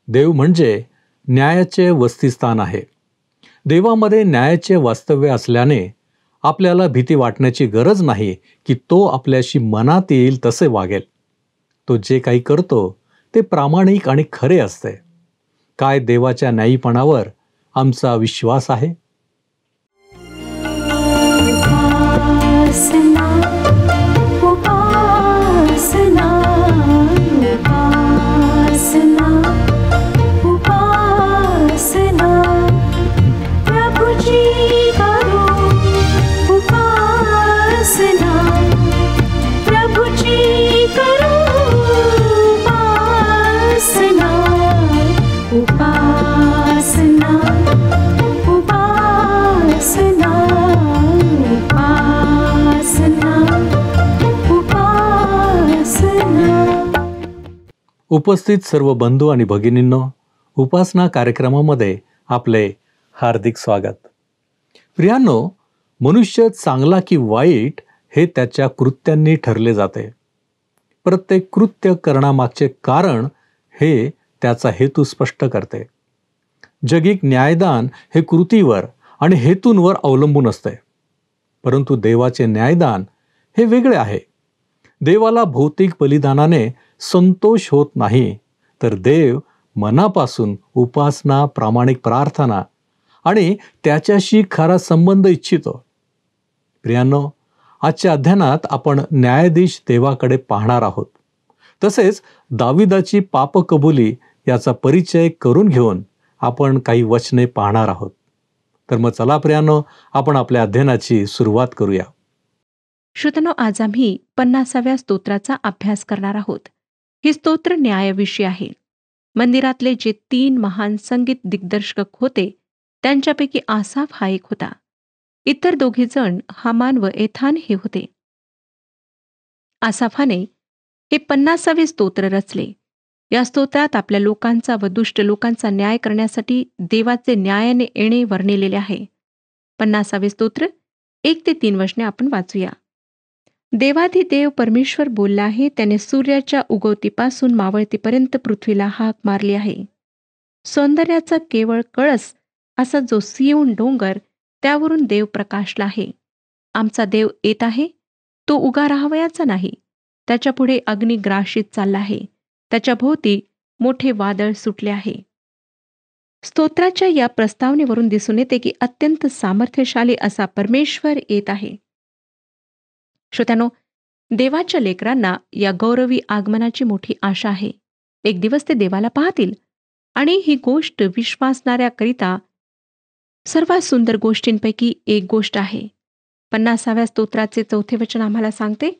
देव म्हणजे न्यायाचे वसतिस्थान आहे. देवामध्ये न्यायाचे वास्तव्य असल्याने आपल्याला भीती वाटण्याची गरज नाही की तो आपल्याशी मनात येईल तसे वागेल. तो जे काही करतो ते प्रामाणिक आणि खरे असते. काय देवाच्या न्यायीपणावर आमचा विश्वास आहे? उपासना उपासना उपासना उपासना प्रभुजी करो उपासना प्रभुजी करो उपासना उपासना उपासना उपस्थित सर्व बंधू आणि भगिनींनो, उपासना कार्यक्रमामध्ये आपले हार्दिक स्वागत. प्रियांनो, मनुष्य चांगला की वाईट हे त्याच्या कृत्यांनी ठरले जाते. प्रत्येक कृत्य करण्यामागचे कारण हे त्याचा हेतू स्पष्ट करते. जगिक न्यायदान हे कृतीवर आणि हेतूंवर अवलंबून असते. परंतु देवाचे न्यायदान हे वेगळे आहे. देवाला भौतिक बलिदानाने संतोष होत नाही, तर देव मनापासून उपासना, प्रामाणिक प्रार्थना आणि त्याच्याशी खरा संबंध इच्छितो. प्रियांनो, आजच्या अध्ययनात आपण न्यायाधीश देवाकडे पाहणार आहोत. तसेच दाविदाची पापकबुली याचा परिचय करून घेऊन आपण काही वचने पाहणार आहोत. तर मग चला प्रियांनो, आपण आपल्या अध्ययनाची सुरुवात करूया. श्रोत्यांनो, आज आम्ही 50व्या स्तोत्राचा अभ्यास करणार आहोत. हे स्तोत्र न्यायाविषयी आहे. मंदिरातले जे 3 महान संगीत दिग्दर्शक होते त्यांच्यापैकी आसाफ हा एक होता. इतर 2 जण हामान व एथान हे होते. आसाफाने हे 50वे स्तोत्र रचले. या स्तोत्रात आपल्या लोकांचा व दुष्ट लोकांचा न्याय करण्यासाठी देवाचे न्यायाने येणे वर्णिलेले आहे. 50वे स्तोत्र 1-3 वचने आपण वाचूया. देवाधिदेव परमेश्वर बोलला आहे, त्याने सूर्याच्या उगवतीपासून मावळतीपर्यंत पृथ्वीला हाक मारली आहे. सौंदर्याचा केवळ कळस असा जो सियोन डोंगर, त्यावरून देव प्रकाशला आहे. आमचा देव येत आहे, तो उगा राहावयाचा नाही. त्याच्या पुढे अग्नी ग्राशीत चालला आहे. त्याच्या भोवती मोठे वादळ सुटले आहे. स्तोत्राच्या या प्रस्तावनेवरून दिसून येते की अत्यंत सामर्थ्यशाली असा परमेश्वर येत आहे. श्रोत्यांनो, देवाच्या लेकरांना या गौरवी आगमनाची मोठी आशा आहे. एक दिवस ते देवाला पाहतील आणि ही गोष्ट विश्वासणाऱ्याकरिता सर्वात सुंदर गोष्टींपैकी एक गोष्ट आहे. 50व्या स्तोत्राचे 4 वचन आम्हाला सांगते,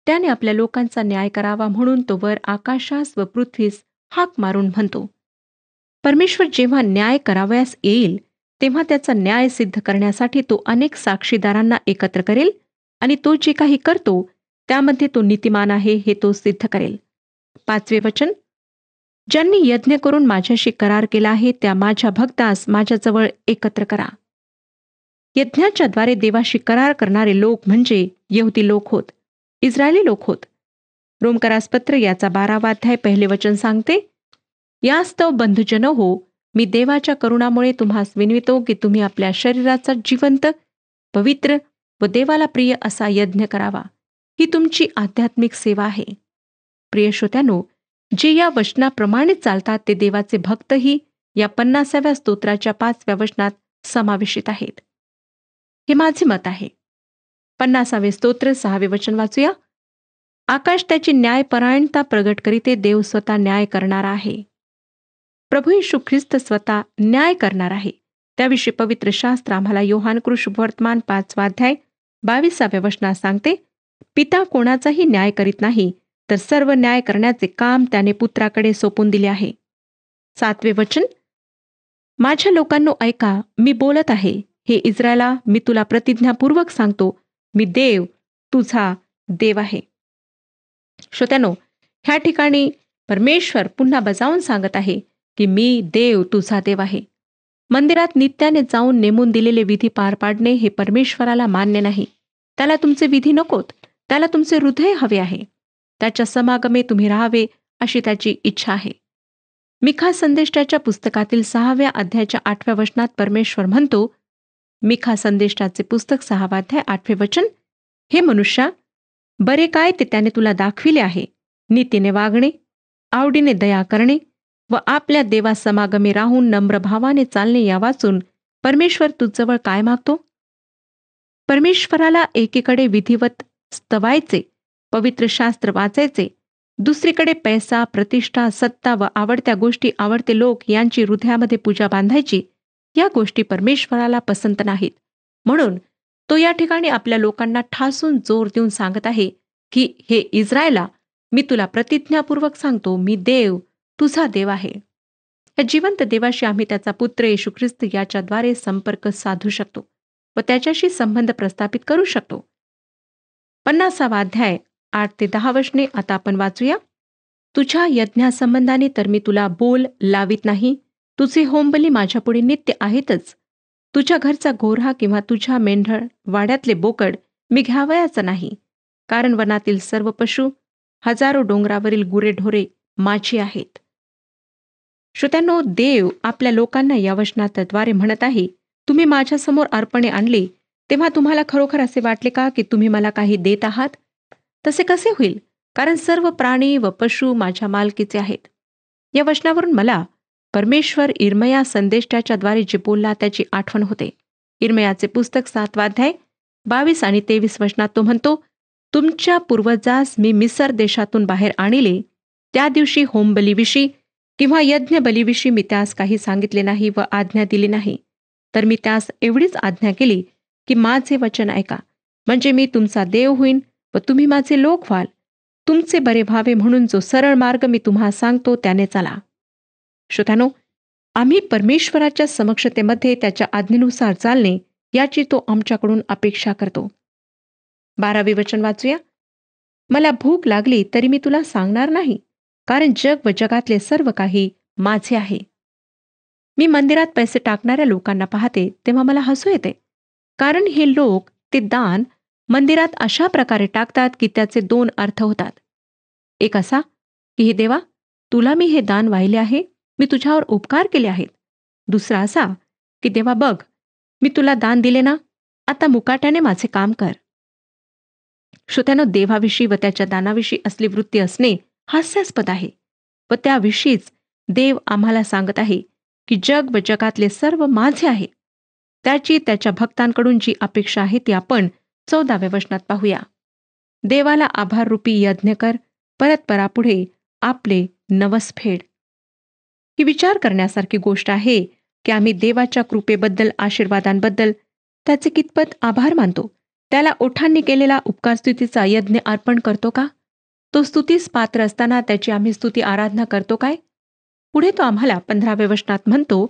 त्याने आपल्या लोकांचा न्याय करावा म्हणून तो वर आकाशास व पृथ्वीस हाक मारून म्हणतो. परमेश्वर जेव्हा न्याय करावयास येईल तेव्हा त्याचा न्याय सिद्ध करण्यासाठी तो अनेक साक्षीदारांना एकत्र करेल आणि तो जे काही करतो त्यामध्ये तो नीतिमान आहे हे तो सिद्ध करेल. 5वे वचन, ज्यांनी यज्ञ करून माझ्याशी करार केला आहे त्या माझ्या भक्तास माझ्याजवळ एकत्र करा. यज्ञाच्या द्वारे देवाशी करार करणारे लोक म्हणजे यहुदी लोक होत, इस्रायली लोक होत. रोमकरासपत्र याचा 12वा अध्याय 1 वचन सांगते, यास्तव बंधुजन हो, मी देवाच्या करुणामुळे तुम्हास विनवितो की तुम्ही आपल्या शरीराचा जिवंत, पवित्र व देवाला प्रिय असा यज्ञ करावा. ही तुमची आध्यात्मिक सेवा आहे. प्रिय श्रोत्यांनो, जे या वचनाप्रमाणे चालतात ते देवाचे भक्तही या 50व्या स्तोत्राच्या 5व्या वचनात समावेशित आहेत. हे माझे मत आहे. 50वे स्तोत्र 6वे वचन वाचूया. आकाश त्याची न्यायपरायणता प्रगट करीते, देव स्वतः न्याय करणारा आहे. प्रभू येशू ख्रिस्त स्वतः न्याय करणार आहे. त्याविषयी पवित्र शास्त्र आम्हाला योहान शुभवर्तमान 5वा अध्याय 22व्या वचनात सांगते, पिता कोणाचाही न्याय करीत नाही, तर सर्व न्याय करण्याचे काम त्याने पुत्राकडे सोपून दिले आहे. 7वे वचन, माझ्या लोकांनो ऐका, मी बोलत आहे. हे इस्रायला, मी तुला प्रतिज्ञापूर्वक सांगतो, मी देव तुझा देव आहे. श्रोत्यांनो, ह्या ठिकाणी परमेश्वर पुन्हा बजावून सांगत आहे की मी देव तुझा देव आहे. मंदिरात नित्याने जाऊन नेमून दिलेले विधी पार पाडणे हे परमेश्वराला मान्य नाही. त्याला तुमचे विधी नकोत, त्याला तुमचे हृदय हवे आहे. त्याच्या समागमे तुम्ही राहावे अशी त्याची इच्छा आहे. मिखा संदेष्टाच्या पुस्तकातील 6व्या अध्यायाच्या 8व्या वचनात परमेश्वर म्हणतो, मिखा संदेष्टाचे पुस्तक 6वा अध्याय 8वे वचन, हे मनुष्या, बरे काय ते त्याने तुला दाखविले आहे, नीतीने वागणे, आवडीने दया करणे व आपल्या देवासमागमी राहून नम्र भावाने चालणे या वाचून परमेश्वर तुझजवळ काय मागतो? परमेश्वराला एकीकडे विधिवत स्तवायचे, पवित्र शास्त्र वाचायचे, दुसरीकडे पैसा, प्रतिष्ठा, सत्ता व आवडत्या गोष्टी, आवडते लोक यांची हृदयामध्ये पूजा बांधायची, या गोष्टी परमेश्वराला पसंत नाहीत. म्हणून तो या ठिकाणी आपल्या लोकांना ठासून जोर देऊन सांगत आहे की हे इस्रायला, मी तुला प्रतिज्ञापूर्वक सांगतो, मी देव, तुझा देव आहे. या जिवंत देवाशी आम्ही त्याचा पुत्र येशू ख्रिस्त याच्याद्वारे संपर्क साधू शकतो व त्याच्याशी संबंध प्रस्थापित करू शकतो. 50वा अध्याय 8 ते 10 वचने आता आपण वाचूया. तुझ्या यज्ञासंबंधाने तर मी तुला बोल लावित नाही, तुझे होमबली माझ्यापुढे नित्य आहेतच. तुझ्या घरचा गोऱ्हा किंवा तुझ्या मेंढळ वाड्यातले बोकड मी घ्यावयाचा नाही, कारण वनातील सर्व पशु, हजारो डोंगरावरील गुरेढोरे माझी आहेत. श्रोत्यांनो, देव आपल्या लोकांना या वचनाद्वारे म्हणत आहे, तुम्ही माझ्यासमोर अर्पणे आणली तेव्हा तुम्हाला खरोखर असे वाटले का की तुम्ही मला काही देत आहात? तसे कसे होईल? कारण सर्व प्राणी व पशु माझ्या मालकीचे आहेत. या वचनावरून मला परमेश्वर इर्मया संदेष्टाच्याद्वारे जे बोलला त्याची आठवण होते. इर्मयाचे पुस्तक 7वा अध्याय 22 आणि 23 वचनात तो म्हणतो, तुमच्या पूर्वजास मी मिसर देशातून बाहेर आणले, त्या दिवशी होमबलीविषयी किंवा यज्ञबलीविषयी मी त्यास काही सांगितले नाही व आज्ञा दिली नाही. तर मी त्यास एवढीच आज्ञा केली की माझे वचन ऐका, म्हणजे मी तुमचा देव होईन व तुम्ही माझे लोक व्हाल. तुमचे बरे व्हावे म्हणून जो सरळ मार्ग मी तुम्हा सांगतो त्याने चला. श्रोत्यानो, आम्ही परमेश्वराच्या समक्षतेमध्ये त्याच्या आज्ञेनुसार चालणे याची तो आमच्याकडून अपेक्षा करतो. 12वे वचन वाचूया. मला भूक लागली तरी मी तुला सांगणार नाही, कारण जग व जगातले सर्व काही माझे आहे. मी मंदिरात पैसे टाकणाऱ्या लोकांना पाहते तेव्हा मला हसू येते, कारण हे लोक ते दान मंदिरात अशा प्रकारे टाकतात की त्याचे 2 अर्थ होतात. एक असा की हे देवा, तुला मी हे दान वाहिले आहे, मी तुझ्यावर उपकार केले आहेत. दुसरा असा की देवा बघ, मी तुला दान दिले ना, आता मुकाट्याने माझे काम कर. श्रोत्यानो, देवाविषयी व त्याच्या दानाविषयी असली वृत्ती असणे हास्यास्पद आहे व त्याविषयीच देव आम्हाला सांगत आहे की जग व जगातले सर्व माझे आहे. त्याची त्याच्या भक्तांकडून जी अपेक्षा आहे ती आपण 14व्या वचनात पाहूया. देवाला आभाररूपी यज्ञ कर, परतपरापुढे आपले नवस फेड. ही विचार करण्यासारखी गोष्ट आहे की आम्ही देवाच्या कृपेबद्दल, आशीर्वादांबद्दल त्याचे कितपत आभार मानतो. त्याला ओठांनी केलेला उपकारस्तुतीचा यज्ञ अर्पण करतो का? तो स्तुतीस पात्र असताना त्याची आम्ही स्तुती आराधना करतो काय? पुढे तो आम्हाला 15व्या वचनात म्हणतो,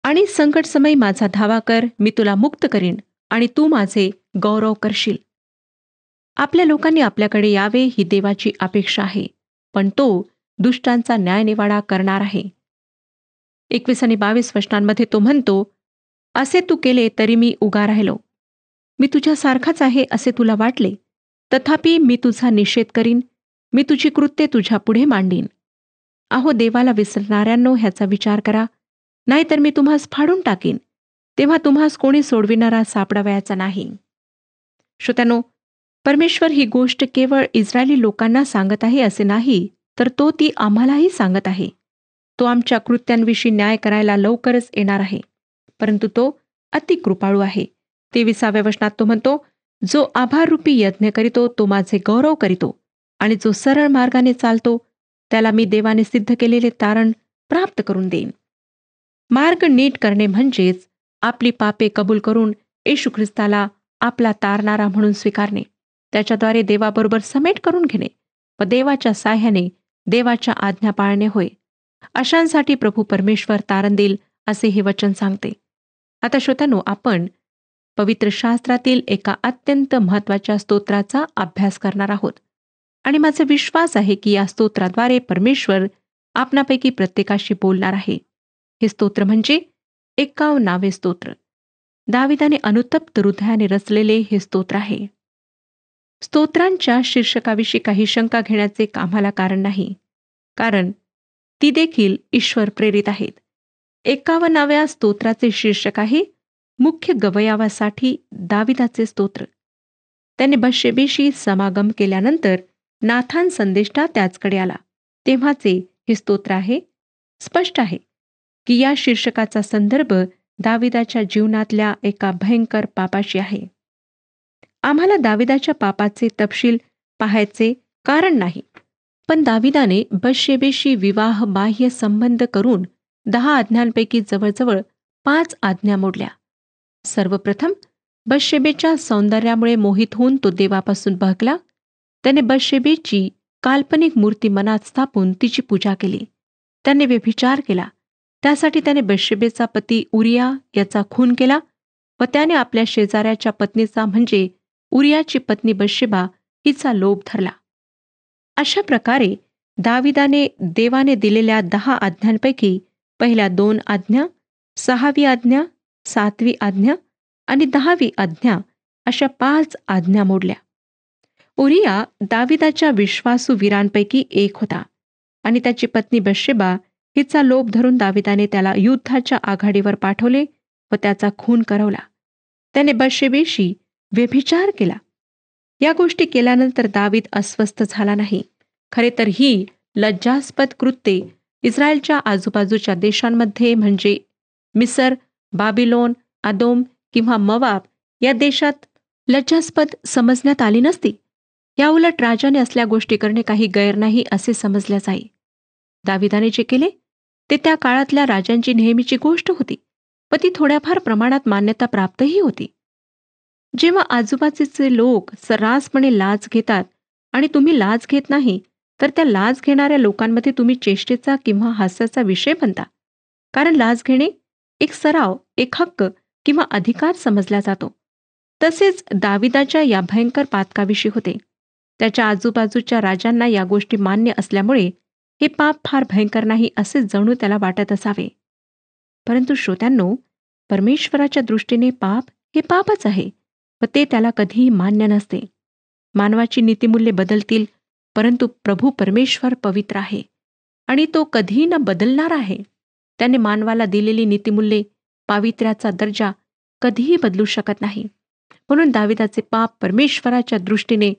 आणि संकट समयी माझा धावा कर, मी तुला मुक्त करीन आणि तू माझे गौरव करशील. आपल्या लोकांनी आपल्याकडे यावे ही देवाची अपेक्षा आहे, पण तो दुष्टांचा न्यायनिवाडा करणार आहे. 21 आणि 22 वचनांमध्ये तो म्हणतो, असे तू केले तरी मी उगा राहिलो. मी तुझ्यासारखाच आहे असे तुला वाटले, तथापि मी तुझा निषेध करीन, मी तुझी कृत्ये तुझ्या पुढे मांडीन. अहो देवाला विसरणाऱ्यांनो, ह्याचा विचार करा, नाहीतर मी तुम्हास फाडून टाकीन, तेव्हा तुम्हास कोणी सोडविणारा सापडावयाचा नाही. श्रोत्यानो, परमेश्वर ही गोष्ट केवळ इस्रायली लोकांना सांगत आहे असे नाही, तर तो ती आम्हालाही सांगत आहे. तो आमच्या कृत्यांविषयी न्याय करायला लवकरच येणार आहे, परंतु तो अति कृपाळू आहे. 23व्या वचनात तो म्हणतो, जो आभाररूपी यज्ञ करीतो तो माझे गौरव करीतो, आणि जो सरळ मार्गाने चालतो त्याला मी देवाने सिद्ध केलेले तारण प्राप्त करून देईन. मार्ग नीट करणे म्हणजेच आपली पापे कबूल करून येशू ख्रिस्ताला आपला तारणारा म्हणून स्वीकारणे, त्याच्याद्वारे देवाबरोबर समेट करून घेणे व देवाच्या साह्याने देवाच्या आज्ञा पाळणे होय. अशांसाठी प्रभू परमेश्वर तारण देईल असे हे वचन सांगते. आता श्रोत्यानो, आपण पवित्र शास्त्रातील एका अत्यंत महत्त्वाच्या स्तोत्राचा अभ्यास करणार आहोत, आणि माझा विश्वास आहे की या स्तोत्राद्वारे परमेश्वर आपणापैकी प्रत्येकाशी बोलणार आहे. हे स्तोत्र म्हणजे 51वे स्तोत्र. दाविदाने अनुतप्त हृदयाने रचलेले हे स्तोत्र आहे. स्तोत्रांच्या शीर्षकाविषयी काही शंका घेण्याचे आम्हाला कारण नाही, कारण ती देखील ईश्वर प्रेरित आहेत. 51व्या स्तोत्राचे शीर्षक आहे मुख्य गवयावासाठी दाविदाचे स्तोत्र. त्याने बथशेबेशी समागम केल्यानंतर नाथान संदेष्टा त्याचकडे आला, तेव्हाचे हे स्तोत्र आहे. स्पष्ट आहे की या शीर्षकाचा संदर्भ दाविदाच्या जीवनातल्या एका भयंकर पापाशी आहे. आम्हाला दाविदाच्या पापाचे तपशील पाहायचे कारण नाही, पण दाविदाने बथशेबेशी विवाह बाह्य संबंध करून 10 आज्ञांपैकी जवळजवळ 5 आज्ञा मोडल्या. सर्वप्रथम बथशेबेच्या सौंदर्यामुळे मोहित होऊन तो देवापासून बहकला. त्याने बथशेबेची काल्पनिक मूर्ती मनात स्थापून तिची पूजा केली. त्याने व्यभिचार केला. त्यासाठी त्याने बथशेबेचा पती उरिया याचा खून केला व त्याने आपल्या शेजाऱ्याच्या पत्नीचा म्हणजे उरियाची पत्नी बथशेबा हिचा लोभ धरला. अशा प्रकारे दाविदाने देवाने दिलेल्या 10 आज्ञांपैकी पहिल्या 2 आज्ञा, 6वी आज्ञा, 7वी आज्ञा आणि 10वी आज्ञा अशा 5 आज्ञा मोडल्या. उरिया दाविदाच्या विश्वासू वीरांपैकी एक होता आणि त्याची पत्नी बथशेबा हिचा लोभ धरून दाविदाने त्याला युद्धाच्या आघाडीवर पाठवले व त्याचा खून करवला. त्याने बथशेबेशी व्यभिचार केला. या गोष्टी केल्यानंतर दावीद अस्वस्थ झाला नाही. खरे तर ही लज्जास्पद कृत्ये इस्रायलच्या आजूबाजूच्या देशांमध्ये म्हणजे मिसर, बाबिलोन, आदोम किंवा मवाब या देशात लज्जास्पद समजण्यात आली नसती. याउलट राजाने असल्या गोष्टी करणे काही गैर नाही असे समजल्या जाई. दाविदाने जे केले ते त्या काळातल्या राजांची नेहमीची गोष्ट होती व ती थोड्याफार प्रमाणात मान्यता प्राप्तही होती. जेव्हा आजूबाजूचे लोक सर्रासपणे लाच घेतात आणि तुम्ही लाच घेत नाही, तर त्या लाच घेणाऱ्या लोकांमध्ये तुम्ही चेष्टेचा किंवा हास्याचा विषय बनता. कारण लाच घेणे एक सराव, एक हक्क किंवा अधिकार समजला जातो. तसेच दाविदाच्या या भयंकर पातकाविषयी होते. त्याच्या आजूबाजूच्या राजांना या गोष्टी मान्य असल्यामुळे हे पाप फार भयंकर नाही असे जणू त्याला वाटत असावे. परंतु श्रोत्यांनो, परमेश्वराच्या दृष्टीने पाप हे पापच आहे व ते त्याला कधीही मान्य नसते. मानवाची नीतिमूल्ये बदलतील, परंतु प्रभू परमेश्वर पवित्र आहे आणि तो कधीही न बदलणार आहे. त्याने मानवाला दिलेली नीतिमूल्ये, पावित्र्याचा दर्जा कधीही बदलू शकत नाही. म्हणून दाविदाचे पाप परमेश्वराच्या दृष्टीने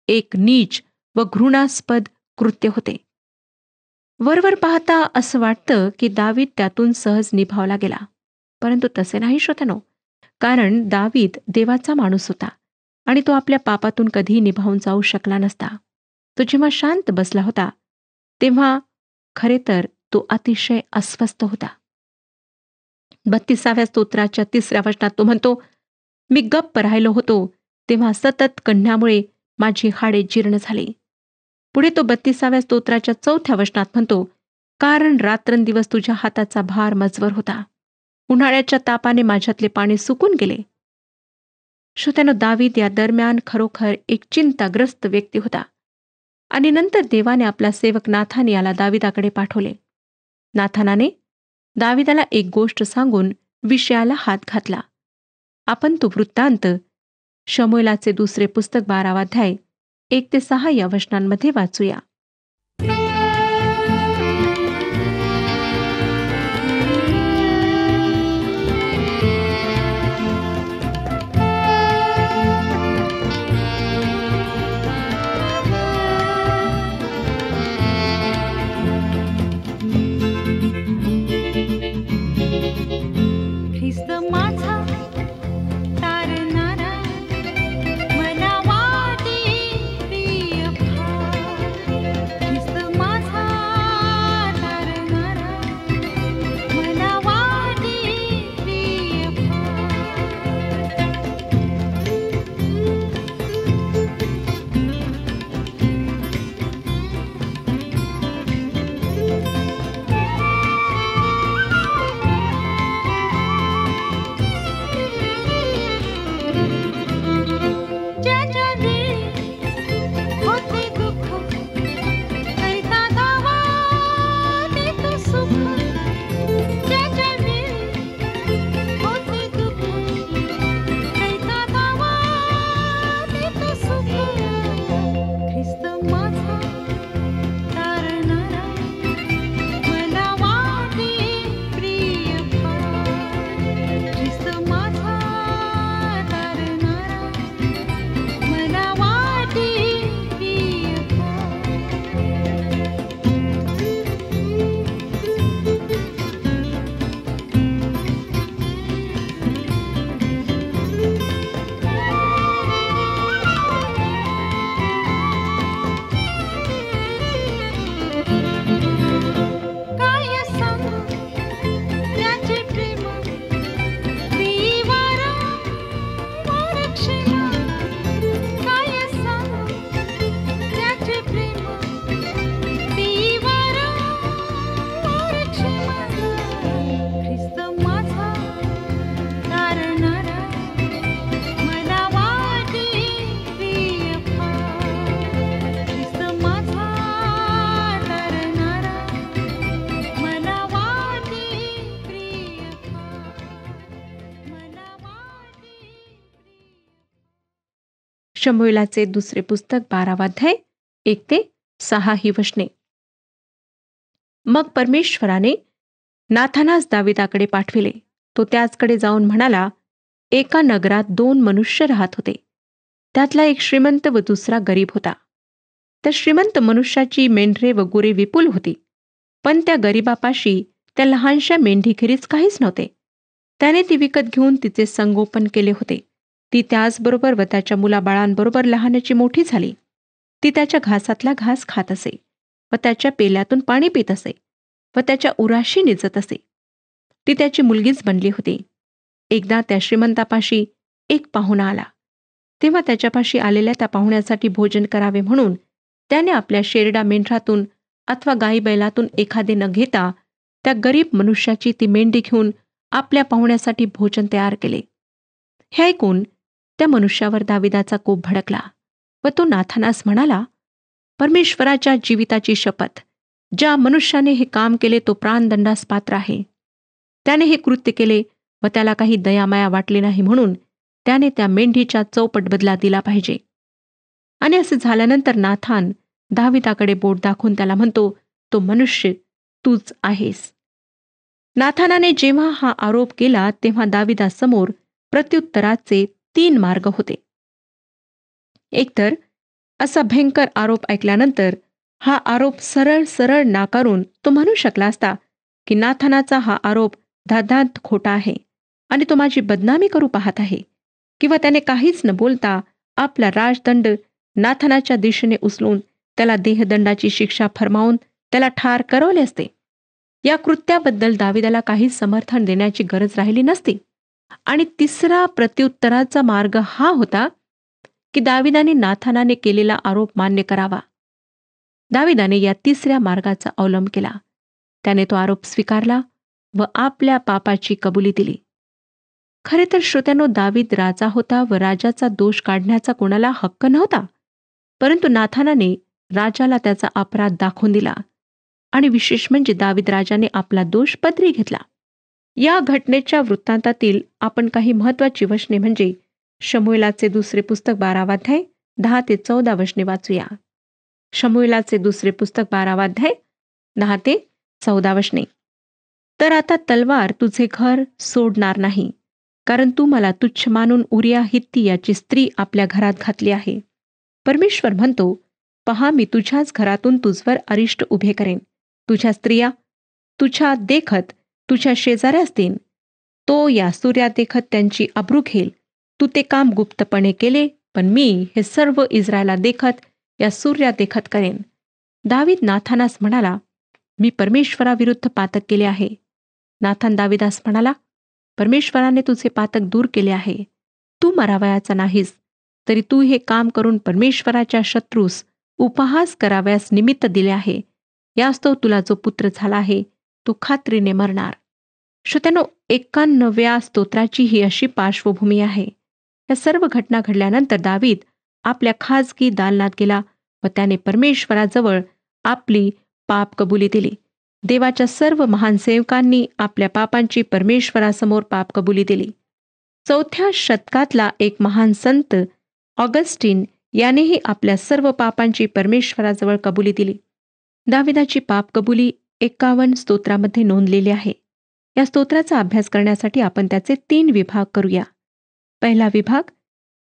एक नीच व घृणास्पद कृत्य होते. वरवर पाहता असं वाटतं की दावीद त्यातून सहज निभावला गेला, परंतु तसे नाही श्रोत्यानो. कारण दावीद देवाचा माणूस होता आणि तो आपल्या पापातून कधीही निभावून जाऊ शकला नसता. तो जेव्हा शांत बसला होता तेव्हा खरे तर तो अतिशय अस्वस्थ होता. 32व्या स्तोत्राच्या 3ऱ्या वचनात तो म्हणतो, मी गप्प राहिलो होतो तेव्हा सतत कण्ण्यामुळे माझी हाडे जीर्ण झाली. पुढे तो 32व्या स्तोत्राच्या 4थ्या वचनात म्हणतो, कारण रात्रंदिवस तुझ्या हाताचा भार मजवर होता. उन्हाळ्याच्या तापाने माझ्यातले पाणी सुकून गेले. श्रोत्यानो, दावीद या दरम्यान खरोखर एक चिंताग्रस्त व्यक्ती होता. आणि नंतर देवाने आपला सेवक नाथान याला दाविदाकडे पाठवले. नाथानाने दाविदाला एक गोष्ट सांगून विषयाला हात घातला. आपण तो वृत्तांत शमूएलाचे 2 पुस्तक 12वा अध्याय 1 ते 6 या वचनांमध्ये वाचूया. ख्रिस्त माझा तारणारा, मला वाटे प्रिय भाव. शमूएलाचे दुसरे पुस्तक 12वा अध्याय 1 ते 6 ही वचने. मग परमेश्वराने नाथानास दाविदाकडे पाठविले. तो त्याचकडे जाऊन म्हणाला, एका नगरात 2 मनुष्य राहत होते. त्यातला एक श्रीमंत व दुसरा गरीब होता. त्या श्रीमंत मनुष्याची मेंढरे व गुरे विपुल होती, पण त्या गरीबापाशी त्या लहानशा मेंढीखेरीज काहीच नव्हते. त्याने ती विकत घेऊन तिचे संगोपन केले होते. ती त्याचबरोबर व त्याच्या मुलाबाळांबरोबर लहानाची मोठी झाली. ती त्याच्या घासातला घास खात असे व त्याच्या पेल्यातून पाणी पित असे व त्याच्या उराशी निजत असे. ती त्याची मुलगीच बनली होती. एकदा त्या श्रीमंतापाशी एक पाहुणा आला. तेव्हा त्याच्यापाशी आलेल्या त्या पाहुण्यासाठी भोजन करावे म्हणून त्याने आपल्या शेरडा मेंढरातून अथवा गाई बैलातून एखादे न घेता त्या गरीब मनुष्याची ती मेंढी घेऊन आपल्या पाहुण्यासाठी भोजन तयार केले. हे ऐकून त्या मनुष्यावर दाविदाचा कोप भडकला व तो नाथानास म्हणाला, परमेश्वराच्या जीविताची शपथ, ज्या मनुष्याने हे काम केले तो प्राणदंडास पात्र आहे. त्याने हे कृत्य केले व त्याला काही दयामाया वाटली नाही म्हणून त्याने त्या मेंढीच्या चौपट बदला दिला पाहिजे. आणि असे झाल्यानंतर नाथान दाविदाकडे बोट दाखवून त्याला म्हणतो, तो मनुष्य तूच आहेस. नाथानाने जेव्हा हा आरोप केला तेव्हा दाविदासमोर प्रत्युत्तराचे 3 मार्ग होते. एकतर असा भयंकर आरोप ऐकल्यानंतर हा आरोप सरळ सरळ नाकारून तो म्हणू शकला असता की नाथानाचा हा आरोप धादांत खोटा आहे आणि तो माझी बदनामी करू पाहत आहे, किंवा त्याने काहीच न बोलता आपला राजदंड नाथानाच्या दिशेने उचलून त्याला देहदंडाची शिक्षा फरमावून त्याला ठार करवले असते. या कृत्याबद्दल दाविदाला काही समर्थन देण्याची गरज राहिली नसती. आणि तिसरा प्रत्युत्तराचा मार्ग हा होता की दाविदाने नाथानाने केलेला आरोप मान्य करावा. दाविदाने या तिसऱ्या मार्गाचा अवलंब केला. त्याने तो आरोप स्वीकारला व आपल्या पापाची कबुली दिली. खरे तर श्रोत्यांनो, दावीद राजा होता व राजाचा दोष काढण्याचा कोणाला हक्क नव्हता. परंतु नाथानाने राजाला त्याचा अपराध दाखवून दिला आणि विशेष म्हणजे दावीद राजाने आपला दोष पदरी घेतला. या घटनेच्या वृत्तांतातील आपण काही महत्वाची वचने म्हणजे शमूएलाचे दुसरे पुस्तक 12वा अध्याय 10 ते 14 वचने वाचूया. शमूएलाचे दुसरे पुस्तक 12वा अध्याय 10 ते 14 वचने. तर आता तलवार तुझे घर सोडणार नाही, कारण तू मला तुच्छ मानून उरिया हित्ती याची स्त्री आपल्या घरात घातली आहे. परमेश्वर म्हणतो, पहा, मी तुझ्याच घरातून तुझवर अरिष्ट उभे करेन. तुझ्या स्त्रिया तुझ्या देखत तुझ्या शेजाऱ्यास देईन. तो या सूर्यात देखत त्यांची अब्रू घेईल. तू ते काम गुप्तपणे केले, पण मी हे सर्व इस्रायला देखत या सूर्यात देखत करेन. दावीद नाथानास म्हणाला, मी परमेश्वराविरुद्ध पातक केले आहे. नाथान दाविदास म्हणाला, परमेश्वराने तुझे पातक दूर केले आहे. तू मरावयाचा नाहीस, तरी तू हे काम करून परमेश्वराच्या शत्रूस उपहास करावयास निमित्त दिले आहे. यास्तव तुला जो पुत्र झाला आहे तो खात्रीने मरणार. श्रोत्यांनो, 91व्या स्तोत्राची ही अशी पार्श्वभूमी आहे. या सर्व घटना घडल्यानंतर दावीद आपल्या खाजगी दालनात गेला व त्याने परमेश्वराजवळ आपली पाप कबुली दिली. देवाच्या सर्व महान सेवकांनी आपल्या पापांची परमेश्वरासमोर पाप कबुली दिली. 4थ्या शतकातला एक महान संत ऑगस्टीन यानेही आपल्या सर्व पापांची परमेश्वराजवळ कबुली दिली. दाविदाची पाप कबुली 51 स्तोत्रामध्ये नोंदलेली आहे. या स्तोत्राचा अभ्यास करण्यासाठी आपण त्याचे 3 विभाग करूया. पहिला विभाग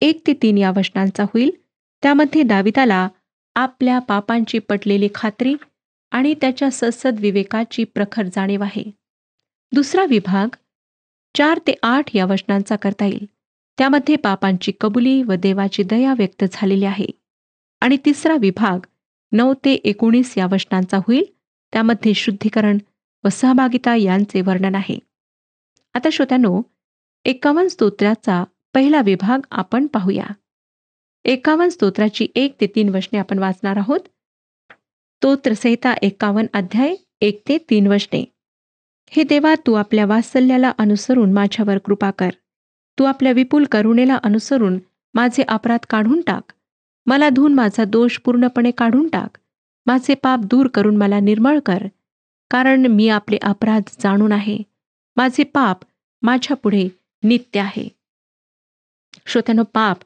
1 ते 3 या वचनांचा होईल. त्यामध्ये दाविदाला आपल्या पापांची पटलेली खात्री आणि त्याच्या सद्सद विवेकाची प्रखर जाणीव आहे. दुसरा विभाग 4 ते 8 या वचनांचा करता येईल. त्यामध्ये पापांची कबुली व देवाची दया व्यक्त झालेली आहे. आणि तिसरा विभाग 9 ते 19 या वचनांचा होईल. त्यामध्ये शुद्धीकरण व सहभागिता यांचे वर्णन आहे. आता श्रोत्यांनो, 51 स्तोत्राचा पहिला विभाग आपण पाहूया. 51 स्तोत्राची 1 ते 3 वचने आपण वाचणार आहोत. स्तोत्रसंहिता 51 अध्याय 1 ते 3 वचने. हे देवा, तू आपल्या वात्सल्याला अनुसरून माझ्यावर कृपा कर. तू आपल्या विपुल करुणेला अनुसरून माझे अपराध काढून टाक. मला धुवून माझा दोष पूर्णपणे काढून टाक. माझे पाप दूर करून मला निर्मळ कर, कारण मी आपले अपराध जाणून आहे. माझे पाप माझ्या पुढे नित्य आहे. श्रोत्यानो, पाप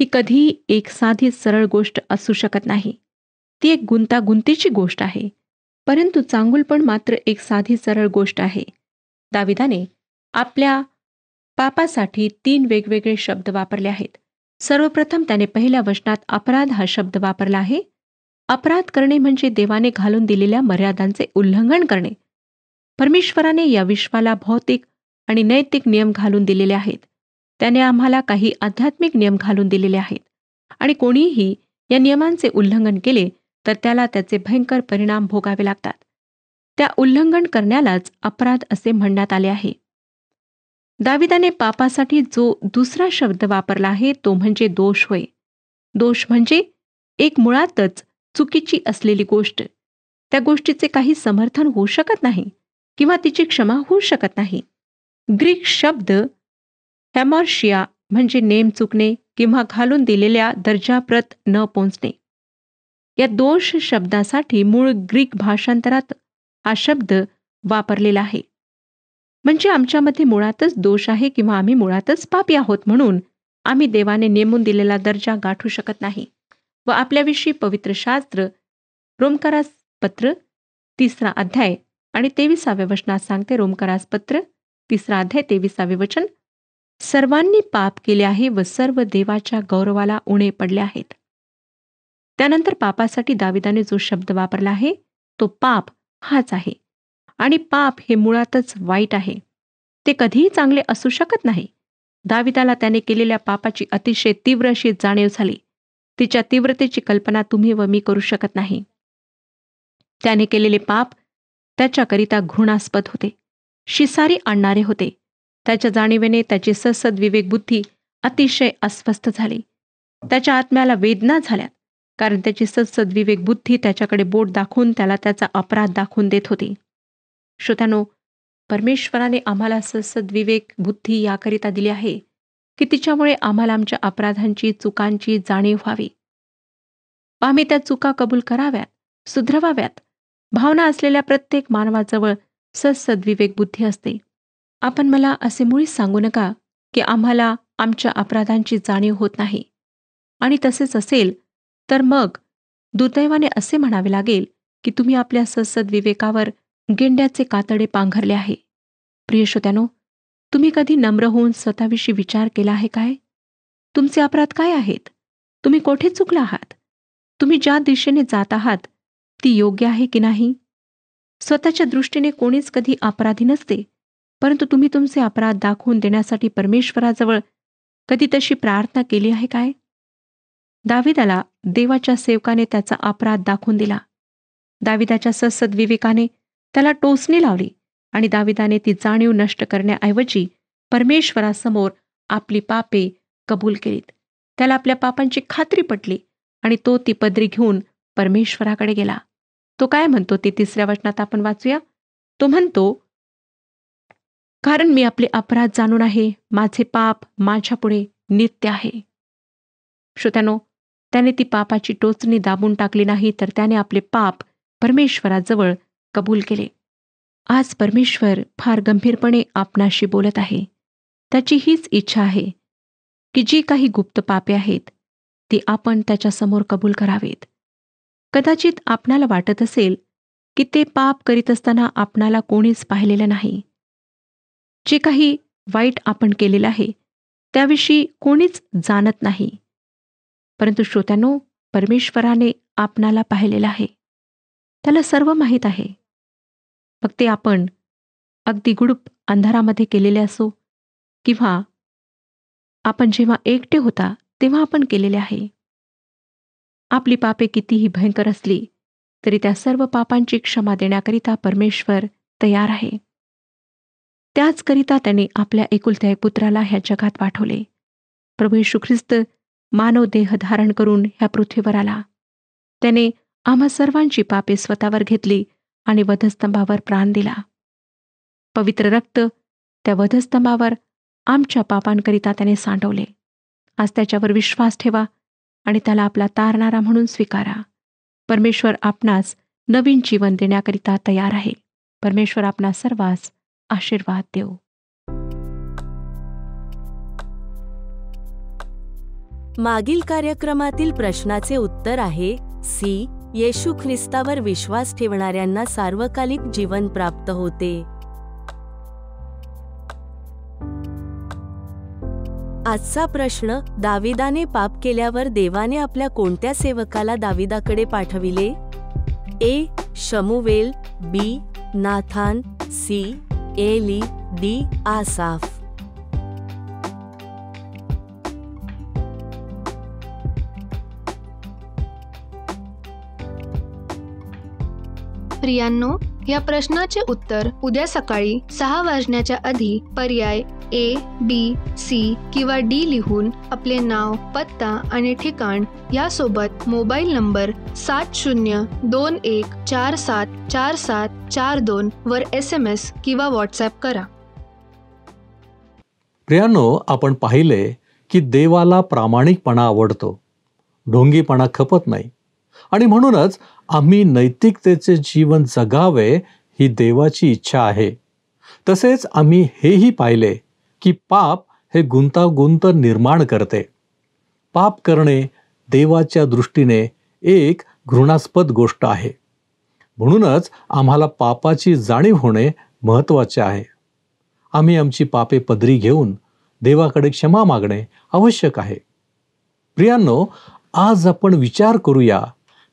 ही कधीही एक साधी सरळ गोष्ट असू शकत नाही. ती एक गुंतागुंतीची गोष्ट आहे. परंतु चांगुलपण मात्र एक साधी सरळ गोष्ट आहे. दाविदाने आपल्या पापासाठी 3 वेगवेगळे शब्द वापरले आहेत. सर्वप्रथम त्याने पहिल्या वचनात अपराध हा शब्द वापरला आहे. अपराध करणे म्हणजे देवाने घालून दिलेल्या मर्यादांचे उल्लंघन करणे. परमेश्वराने या विश्वाला भौतिक आणि नैतिक नियम घालून दिलेले आहेत. त्याने आम्हाला काही आध्यात्मिक नियम घालून दिलेले आहेत आणि कोणीही या नियमांचे उल्लंघन केले तर त्याला त्याचे भयंकर परिणाम भोगावे लागतात. त्या उल्लंघन करण्यालाच अपराध असे म्हणण्यात आले आहे. दाविदाने पापासाठी जो दुसरा शब्द वापरला आहे तो म्हणजे दोष होय. दोष म्हणजे एक मुळातच चुकीची असलेली गोष्ट. त्या गोष्टीचे काही समर्थन होऊ शकत नाही किंवा तिची क्षमा होऊ शकत नाही. ग्रीक शब्द हॅमॉर्शिया म्हणजे नेम चुकणे किंवा घालून दिलेल्या दर्जाप्रत न पोचणे. या दोष शब्दासाठी मूळ ग्रीक भाषांतरात हा शब्द वापरलेला आहे. म्हणजे आमच्यामध्ये मुळातच दोष आहे किंवा आम्ही मुळातच पापी आहोत म्हणून आम्ही देवाने नेमून दिलेला दर्जा गाठू शकत नाही व आपल्याविषयी पवित्र शास्त्र रोमकरास पत्र 3 अध्याय आणि 23व्या वचनात सांगते. रोमकरास पत्र 3 अध्याय 23 वचन, सर्वांनी पाप केले आहे व सर्व देवाच्या गौरवाला उणे पडले आहेत. त्यानंतर पापासाठी दाविदाने जो शब्द वापरला आहे तो पाप हाच आहे आणि पाप हे मुळातच वाईट आहे. ते कधीही चांगले असू शकत नाही. दाविदाला त्याने केलेल्या पापाची अतिशय तीव्र अशी जाणीव झाली. तिच्या तीव्रतेची कल्पना तुम्ही व मी करू शकत नाही. त्याने केलेले पाप त्याच्याकरिता घृणास्पद होते, शिसारी आणणारे होते. त्याच्या जाणीवेने त्याची सद्सद विवेक बुद्धी अतिशय अस्वस्थ झाली. त्याच्या आत्म्याला वेदना झाल्यात कारण त्याची सद्सद विवेक बुद्धी त्याच्याकडे बोट दाखवून त्याला त्याचा अपराध दाखवून देत होती. श्रोत्यानो, परमेश्वराने आम्हाला सद्सद विवेक बुद्धी याकरिता दिली आहे की तिच्यामुळे आम्हाला आमच्या अपराधांची चुकांची जाणीव व्हावी. आम्ही त्या चुका कबूल कराव्यात, सुधरवाव्यात. भावना असलेल्या प्रत्येक मानवाजवळ सद्सद विवेक बुद्धी असते. आपण मला असे मुळीच सांगू नका की आम्हाला आमच्या अपराधांची जाणीव होत नाही. आणि तसेच असेल तर मग दुर्दैवाने असे म्हणावे लागेल की तुम्ही आपल्या सद्सद विवेकावर गेंड्याचे कातडे पांघरले आहे. प्रिय श्रोत्यानो, तुम्ही कधी नम्र होऊन स्वतःविषयी विचार केला आहे काय? तुमचे अपराध काय आहेत? तुम्ही कोठे चुकला आहात? तुम्ही ज्या दिशेने जात आहात ती योग्य आहे की नाही? स्वतःच्या दृष्टीने कोणीच कधी अपराधी नसते, परंतु तुम्ही तुमचे अपराध दाखवून देण्यासाठी परमेश्वराजवळ कधी तशी प्रार्थना केली आहे काय? दाविदाला देवाच्या सेवकाने त्याचा अपराध दाखवून दिला. दाविदाच्या सद्सद विवेकाने त्याला टोचणी लावली आणि दाविदाने ती जाणीव नष्ट करण्याऐवजी परमेश्वरासमोर आपली पापे कबूल केलीत. त्याला आपल्या पापांची खात्री पटली आणि तो ती पदरी घेऊन परमेश्वराकडे गेला. तो काय म्हणतो ते 3 वचनात आपण वाचूया. तो म्हणतो, कारण मी आपले अपराध जाणून आहे, माझे पाप माझ्यापुढे नित्य आहे. श्रोत्यानो, त्याने ती पापाची टोचणी दाबून टाकली नाही, तर त्याने आपले पाप परमेश्वराजवळ कबूल केले. आज परमेश्वर फार गंभीरपणे आपणाशी बोलत आहे. त्याची हीच इच्छा आहे की जी काही गुप्त पापे आहेत ती आपण त्याच्यासमोर कबूल करावीत. कदाचित आपणाला वाटत असेल की ते पाप करीत असताना आपणाला कोणीच पाहिलेलं नाही. जे काही वाईट आपण केलेलं आहे त्याविषयी कोणीच जाणत नाही. परंतु श्रोत्यानो, परमेश्वराने आपणाला पाहिलेलं आहे. त्याला सर्व माहीत आहे. मग ते आपण अगदी गुडूप अंधारामध्ये केलेले असो किंवा आपण जेव्हा एकटे होता तेव्हा आपण केलेले आहे. आपली पापे कितीही भयंकर असली तरी त्या सर्व पापांची क्षमा देण्याकरिता परमेश्वर तयार आहे. त्याचकरिता त्याने आपल्या एकुलत्या एक पुत्राला ह्या जगात पाठवले. प्रभू येशू ख्रिस्त मानव देह धारण करून ह्या पृथ्वीवर आला. त्याने आम्हा सर्वांची पापे स्वतःवर घेतली आणि वधस्तंभावर प्राण दिला. पवित्र रक्त त्या वधस्तंभावर आमच्या पापांकरिता त्याने सांडवले. आज त्याच्यावर विश्वास ठेवा आणि त्याला आपला तारणारा म्हणून स्वीकारा. परमेश्वर आपणास नवीन जीवन देण्याकरिता तयार आहे. परमेश्वर आपणास सर्वांस आशीर्वाद देव. मागील कार्यक्रमातील प्रश्नाचे उत्तर आहे सी. येशू ख्रिस्तावर विश्वास ठेवणाऱ्यांना सार्वकालिक जीवन प्राप्त होते. आजचा प्रश्न, दाविदाने पाप केल्यावर देवाने आपल्या कोणत्या सेवकाला दाविदाकडे पाठविले? ए. शमुवेल, बी. नाथान, सी. एली, डी. आसाफ. प्रियांनो, या प्रश्नाचे उत्तर उद्या सकाळी 6 वाजण्याच्या आधी पर्याय ए, बी, सी किंवा डी लिहून आपले नाव, पत्ता आणि ठिकाण यासोबत मोबाईल नंबर 7021474742 वर SMS किंवा व्हॉट्सॲप करा. प्रियांनो, आपण पाहिले की देवाला प्रामाणिकपणा आवडतो, ढोंगीपणा खपत नाही, आणि म्हणूनच आम्ही नैतिकतेचे जीवन जगावे ही देवाची इच्छा आहे. तसेच आम्ही हेही पाहिले की पाप हे गुंतागुंत निर्माण करते. पाप करणे देवाच्या दृष्टीने एक घृणास्पद गोष्ट आहे. म्हणूनच आम्हाला पापाची जाणीव होणे महत्त्वाचे आहे. आम्ही आमची पापे पदरी घेऊन देवाकडे क्षमा मागणे आवश्यक आहे. प्रियांनो, आज आपण विचार करूया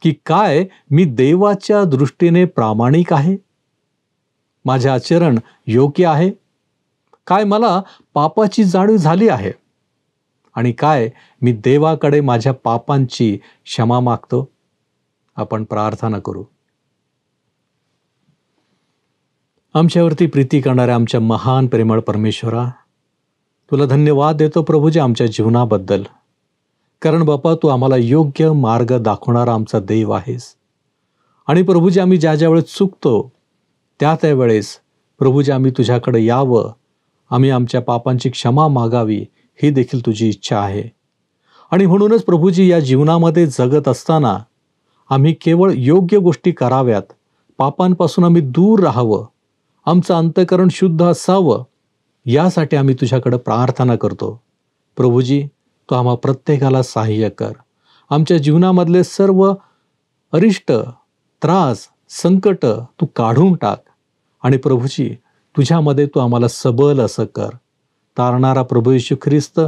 की काय मी देवाच्या दृष्टीने प्रामाणिक आहे? माझे आचरण योग्य आहे? काय मला पापाची जाणीव झाली आहे? आणि काय मी देवाकडे माझ्या पापांची क्षमा मागतो? आपण प्रार्थना करू. आमच्यावरती प्रीती करणाऱ्या आमच्या महान प्रेमळ परमेश्वरा, तुला धन्यवाद देतो प्रभूजी आमच्या जीवनाबद्दल. कारण बापा, तू आम्हाला योग्य मार्ग दाखवणारा आमचा देव आहेस. आणि प्रभूजी, आम्ही ज्या ज्या वेळेस चुकतो त्यावेळेस प्रभूजी आम्ही तुझ्याकडे यावं, आम्ही आमच्या पापांची क्षमा मागावी ही देखील तुझी इच्छा आहे. आणि म्हणूनच प्रभूजी, या जीवनामध्ये जगत असताना आम्ही केवळ योग्य गोष्टी कराव्यात, पापांपासून आम्ही दूर राहावं, आमचं अंतःकरण शुद्ध असावं, यासाठी आम्ही तुझ्याकडे प्रार्थना करतो. प्रभूजी, तू आम्हा प्रत्येकाला सहाय्य कर. आमच्या जीवनामधले सर्व अरिष्ट, त्रास, संकट तू काढून टाक. आणि प्रभूजी, तुझ्यामध्ये तू आम्हाला सबल असं कर. तारणारा प्रभू येशू ख्रिस्त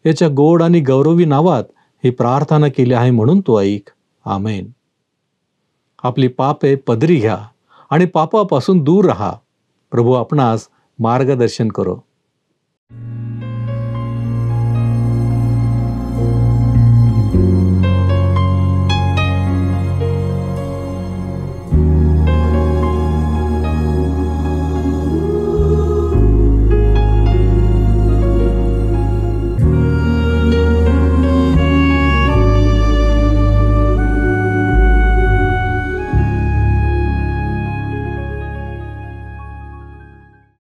याच्या गोड आणि गौरवी नावात ही प्रार्थना केली आहे, म्हणून तू ऐक. आमेन. आपली पापे पदरी घ्या आणि पापापासून दूर राहा. प्रभू आपणास मार्गदर्शन करो.